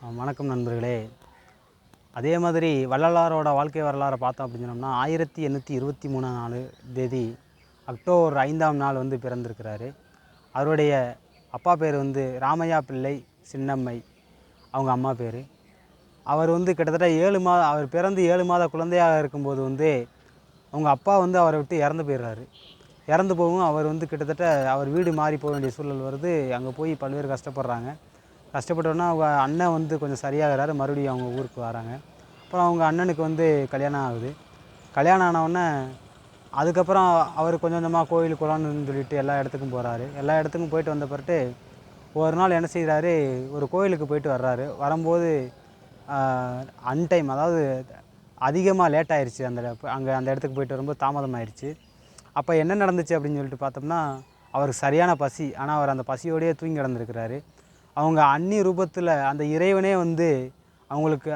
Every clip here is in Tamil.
வணக்கம் நண்பர்களே. அதே மாதிரி வள்ளலாரோட வாழ்க்கை வரலாறை பார்த்தோம் அப்படின்னு சொன்னோம்னா 1823 தேதி அக்டோபர் 5ஆம் நாள் பிறந்திருக்கிறாரு. அவருடைய அப்பா பேர் ராமையா பிள்ளை சின்னம்மை, அவங்க அம்மா பேர். அவர் கிட்டத்தட்ட அவர் பிறந்து 7 மாத குழந்தையாக இருக்கும்போது அவங்க அப்பா அவரை விட்டு இறந்து போயிடுறாரு. இறந்து போகவும் அவர் கிட்டத்தட்ட அவர் வீடு மாறி போக வேண்டிய சூழல் வருது. அங்கே போய் பல்வேறு கஷ்டப்படுறாங்க. கஷ்டப்பட்டோன்னா அவங்க அண்ணன் கொஞ்சம் சரியாகிறாரு. மறுபடியும் அவங்க ஊருக்கு வராங்க. அப்புறம் அவங்க அண்ணனுக்கு கல்யாணம் ஆகுது. கல்யாணம் ஆனவுடனே அதுக்கப்புறம் அவர் கொஞ்சம் கொஞ்சமாக கோயில் குளம்னு சொல்லிட்டு எல்லா இடத்துக்கும் போகிறாரு. எல்லா இடத்துக்கும் போயிட்டு வந்த பிறகு ஒரு நாள் என்ன செய்கிறாரு, ஒரு கோயிலுக்கு போயிட்டு வர்றாரு. வரும்போது அன்டைம், அதாவது அதிகமாக லேட் ஆயிடுச்சு. அந்த இடத்துக்கு போயிட்டு வரும்போது தாமதம் ஆயிடுச்சு. அப்போ என்ன நடந்துச்சு அப்படின்னு சொல்லிட்டு பார்த்தோம்னா, அவருக்கு சரியான பசி. ஆனால் அவர் அந்த பசியோடையே தூங்கி கிடந்திருக்கிறாரு. அவங்க அன்னி ரூபத்தில் அந்த இறைவனே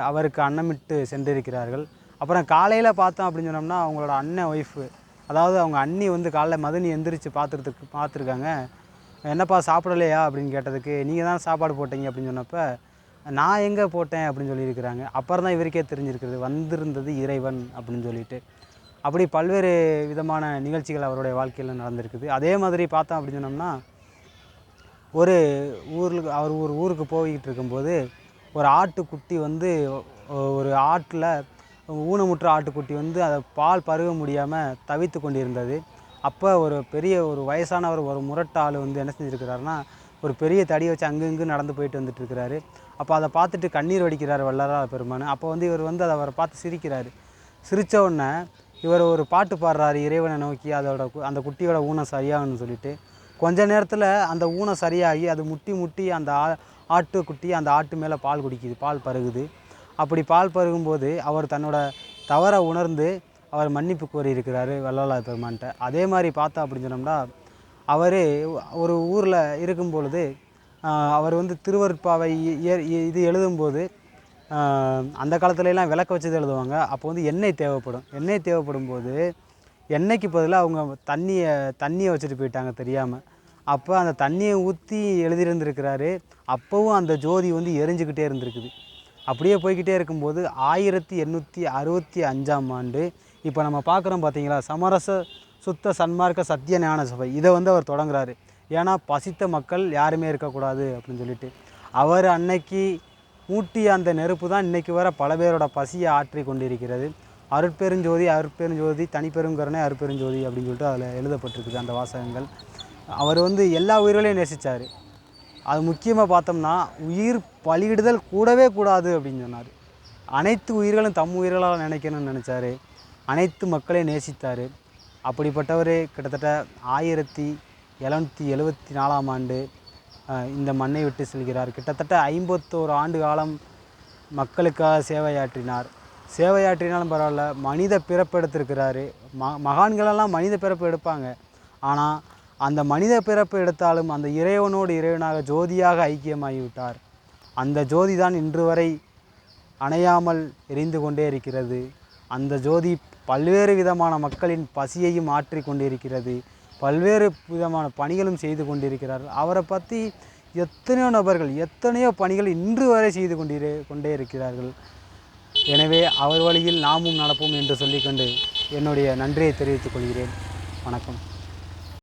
அவருக்கு அன்னமிட்டு சென்றிருக்கிறார்கள். அப்புறம் காலையில் பார்த்தோம் அப்படின்னு சொன்னோம்னா, அவங்களோட அண்ணன் ஒய்ஃபு, அதாவது அவங்க அண்ணி காலைல மதனி எந்திரிச்சு பார்த்துருக்காங்க. என்னப்பா சாப்பிடலையா அப்படின்னு கேட்டதுக்கு, நீங்கள் தான் சாப்பாடு போட்டீங்க அப்படின்னு சொன்னப்போ, நான் எங்கே போட்டேன் அப்படின்னு சொல்லியிருக்கிறாங்க. அப்புறம் தான் இவருக்கே தெரிஞ்சிருக்கிறது, வந்திருந்தது இறைவன் அப்படின்னு சொல்லிட்டு. அப்படி பல்வேறு விதமான நிகழ்ச்சிகள் அவருடைய வாழ்க்கையில் நடந்திருக்குது. அதே மாதிரி பார்த்தோம் அப்படின்னு சொன்னோம்னா, அவர் ஒரு ஊருக்கு போய்கிட்டு இருக்கும்போது ஒரு ஆட்டுக்குட்டி ஒரு ஆட்டில் ஊனமுற்ற ஆட்டுக்குட்டி அதை பால் பருக முடியாமல் தவித்து கொண்டிருந்தது. அப்போ ஒரு வயசானவர், ஒரு முரட்டு ஆள் என்ன செஞ்சுருக்கிறாருன்னா, ஒரு பெரிய தடியை வச்சு அங்கங்கே நடந்து போயிட்டு வந்துட்டுருக்கிறாரு. அப்போ அதை பார்த்துட்டு கண்ணீர் வடிக்கிறார் வள்ளலார் பெருமான். அப்போ இவர் அதை அவரை பார்த்து சிரிக்கிறார். சிரித்த உடனே இவர் ஒரு பாட்டு பாடுறாரு இறைவனை நோக்கி, அந்த குட்டியோட ஊனம் சரியாகணும்னு சொல்லிட்டு. கொஞ்ச நேரத்தில் அந்த ஊனம் சரியாகி அது முட்டி அந்த ஆட்டுக்குட்டி அந்த ஆட்டு மேலே பால் குடிக்குது, பால் பருகுது. அப்படி பால் பருகும்போது அவர் தன்னோட தவறை உணர்ந்து அவர் மன்னிப்பு கோரியிருக்கிறாரு வள்ளலார் பெருமான்கிட்ட. அதே மாதிரி பார்த்தோம் அப்படின்னு சொன்னோம்னா, அவர் ஒரு ஊரில் இருக்கும் பொழுது அவர் திருவருட்பாவை இது எழுதும்போது, அந்த காலத்துலலாம் விளக்க வச்சு எழுதுவாங்க. அப்போ எண்ணெய் தேவைப்படும். எண்ணெய் தேவைப்படும் போது எண்ணெய்க்கு பதிலாக அவங்க தண்ணியை வச்சுட்டு போயிட்டாங்க தெரியாமல். அப்போ அந்த தண்ணியை ஊற்றி எழுதியிருந்திருக்கிறாரு. அப்போவும் அந்த ஜோதி எரிஞ்சுக்கிட்டே இருந்திருக்குது. அப்படியே போய்கிட்டே இருக்கும்போது 1865ஆம் ஆண்டு இப்போ நம்ம பார்க்குறோம் பார்த்தீங்களா, சமரச சுத்த சன்மார்க்க சத்திய ஞான சபை, இதை அவர் தொடங்குறாரு. ஏன்னா பசித்த மக்கள் யாருமே இருக்கக்கூடாது அப்படின்னு சொல்லிட்டு. அவர் அன்னைக்கு மூட்டிய அந்த நெருப்பு தான் இன்றைக்கி வர பல பேரோட பசியை ஆற்றி கொண்டிருக்கிறது. அருட்பெருஞ்சோதி அருட்பெருஞ்சோதி தனிப்பெருங்கருணை அருட்பெருஞ்சோதி அப்படின்னு சொல்லிட்டு அதில் எழுதப்பட்டிருக்குது அந்த வாசகங்கள். அவர் எல்லா உயிர்களையும் நேசித்தார். அது முக்கியமாக பார்த்தோம்னா, உயிர் பலியிடுதல் கூடவே கூடாது அப்படின்னு சொன்னார். அனைத்து உயிர்களும் தம் உயிர்களால் நினைக்கணும்னு நினச்சார். அனைத்து மக்களையும் நேசித்தார். அப்படிப்பட்டவர் கிட்டத்தட்ட 1774ஆம் ஆண்டு இந்த மண்ணை விட்டு செல்கிறார். கிட்டத்தட்ட 51 ஆண்டு காலம் மக்களுக்காக சேவையாற்றினாலும் பரவாயில்ல, மனித பிறப்பு எடுத்திருக்கிறாரு. மகான்களெல்லாம் மனித பிறப்பு எடுப்பாங்க. ஆனால் அந்த மனித பிறப்பு எடுத்தாலும் அந்த இறைவனோடு இறைவனாக ஜோதியாக ஐக்கியமாகிவிட்டார். அந்த ஜோதி தான் இன்று வரை அணையாமல் எரிந்து கொண்டே இருக்கிறது. அந்த ஜோதி பல்வேறு விதமான மக்களின் பசியையும் ஆற்றி கொண்டிருக்கிறது. பல்வேறு விதமான பணிகளும் செய்து கொண்டிருக்கிறார்கள். அவரை பற்றி எத்தனையோ நபர்கள் எத்தனையோ பணிகள் இன்று வரை செய்து கொண்டே இருக்கிறார்கள். எனவே அவர் வழியில் நாமும் நடப்போம் என்று சொல்லிக்கொண்டு என்னுடைய நன்றியை தெரிவித்துக் கொள்கிறேன். வணக்கம்.